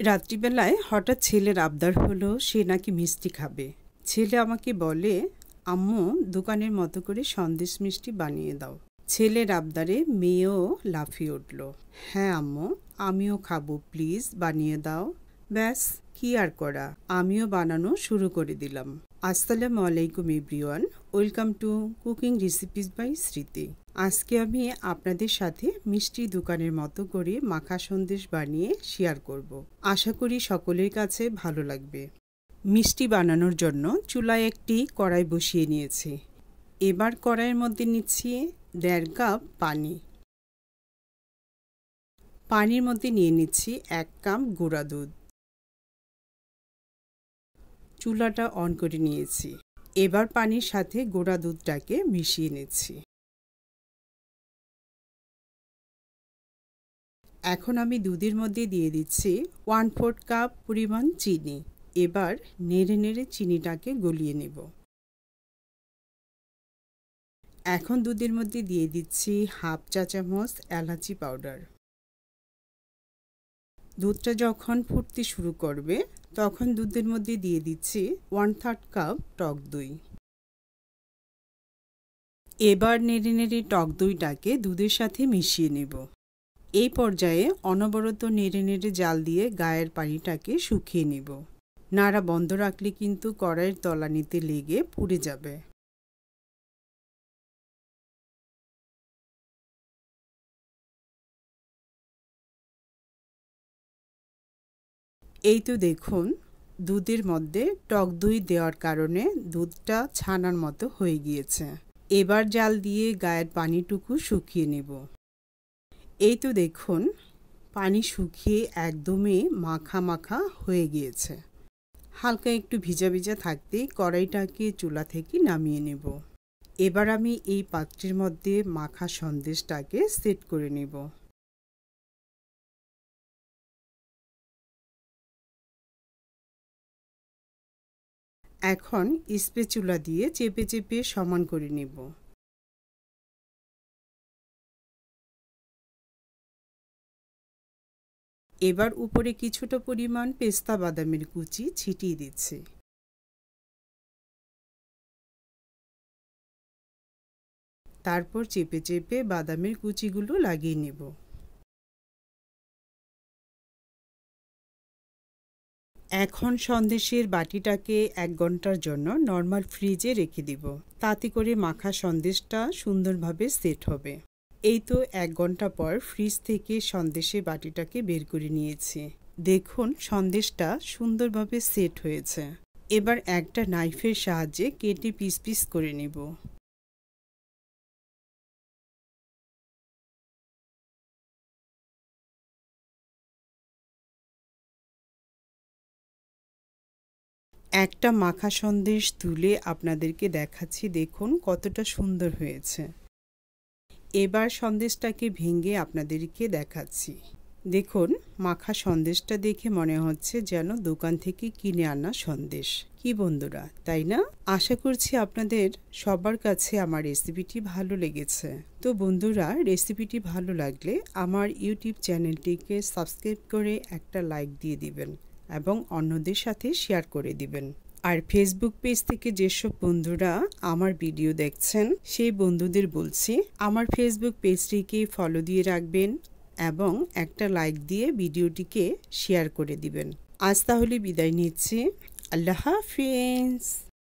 রাত্রিবেলায় হঠাৎ ছেলের আবদার হলো সে নাকি মিষ্টি খাবে। ছেলে আমাকে বলে, আম্মু দোকানের মতো করে সন্দেশ মিষ্টি বানিয়ে দাও। ছেলের আবদারে মেয়েও লাফিয়ে উঠল, হ্যাঁ আম্মু, আমিও খাবো, প্লিজ বানিয়ে দাও। ব্যাস, কি আর করা, আমিও বানানো শুরু করে দিলাম। আসসালামু আলাইকুম everyone, welcome to cooking recipes by Smriti. আজকে আমি আপনাদের সাথে মিষ্টি দোকানের মতো করে মাখা সন্দেশ বানিয়ে শেয়ার করব। আশা করি সকলের কাছে ভালো লাগবে। মিষ্টি বানানোর জন্য চুলায় একটি কড়াই বসিয়ে নিয়েছি। এবার কড়াইয়ের মধ্যে নিচ্ছি 1.5 কাপ পানি। পানির মধ্যে নিয়ে নিচ্ছি 1 কাপ গুঁড়া দুধ। চুলাটা অন করে নিয়েছি। এবার পানির সাথে গুঁড়া দুধটাকে মিশিয়ে নিচ্ছি। এখন আমি দুধের মধ্যে দিয়ে দিচ্ছি 1/4 কাপ পরিমাণ চিনি। এবার নেড়ে নেড়ে চিনিটাকে গলিয়ে নেব। এখন দুধের মধ্যে দিয়ে দিচ্ছি 1/2 চা চামচ এলাচি পাউডার। দুধটা যখন ফুটতে শুরু করবে তখন দুধের মধ্যে দিয়ে দিচ্ছি 1/3 কাপ টক দই। এবার নেড়ে নেড়ে টক দইটাকে দুধের সাথে মিশিয়ে নেব। এই পর্যায়ে অনবরত নেড়ে নেড়ে জাল দিয়ে গায়ের পানিটাকে শুকিয়ে নেব। নাড়া বন্ধ রাখলে কিন্তু কড়াইয়ের তলানিতে লেগে পুড়ে যাবে। এই তো দেখুন, দুধের মধ্যে টক দই দেওয়ার কারণে দুধটা ছানার মতো হয়ে গিয়েছে। এবার জাল দিয়ে গায়ের পানিটুকু শুকিয়ে নেব। এই তো দেখুন, পানি শুকিয়ে একদমই মাখা মাখা হয়ে গিয়েছে। হালকা একটু ভিজা ভিজা থাকতেই কড়াইটাকে চুলা থেকে নামিয়ে নেব। এবার আমি এই পাত্রের মধ্যে মাখা সন্দেশটাকে সেট করে নেব। এখন স্প্যাচুলা দিয়ে চেপে চেপে সমান করে নেব। এবার উপরে কিছুটা পরিমাণ পেস্তা বাদামের কুচি ছিটিয়ে দিচ্ছি। তারপর চেপে চেপে বাদামের কুচিগুলো লাগিয়ে নেব। এখন সন্দেশের বাটিটাকে 1 ঘন্টার জন্য নর্মাল ফ্রিজে রেখে দিব। তাতে করে মাখা সন্দেশটা সুন্দরভাবে সেট হবে। এই তো 1 ঘন্টা পর ফ্রিজ থেকে সন্দেশের বাটিটাকে বের করে নিয়েছি। দেখুন, সন্দেশটা সুন্দরভাবে সেট হয়েছে। এবার একটা নাইফের সাহায্যে কেটে পিস পিস করে নেব। একটা মাখা সন্দেশ তুলে আপনাদেরকে দেখাচ্ছি, দেখুন কতটা সুন্দর হয়েছে। এবার সন্দেশটাকে ভেঙে আপনাদেরকে দেখাচ্ছি। দেখুন, মাখা সন্দেশটা দেখে মনে হচ্ছে যেন দোকান থেকে কিনে আনা সন্দেশ। কি বন্ধুরা, তাই না? আশা করছি আপনাদের সবার কাছে আমার রেসিপিটি ভালো লেগেছে। তো বন্ধুরা, রেসিপিটি ভালো লাগলে আমার ইউটিউব চ্যানেলটিকে সাবস্ক্রাইব করে একটা লাইক দিয়ে দিবেন এবং অন্যদের সাথে শেয়ার করে দিবেন। আর ফেসবুক পেজ থেকে যেসব বন্ধুরা আমার ভিডিও দেখছেন সেই বন্ধুদের বলছি, আমার ফেসবুক পেজটিকে ফলো দিয়ে রাখবেন এবং একটা লাইক দিয়ে ভিডিওটিকে শেয়ার করে দিবেন। আজ তাহলে বিদায় নিচ্ছি। আল্লাহ হাফেজ।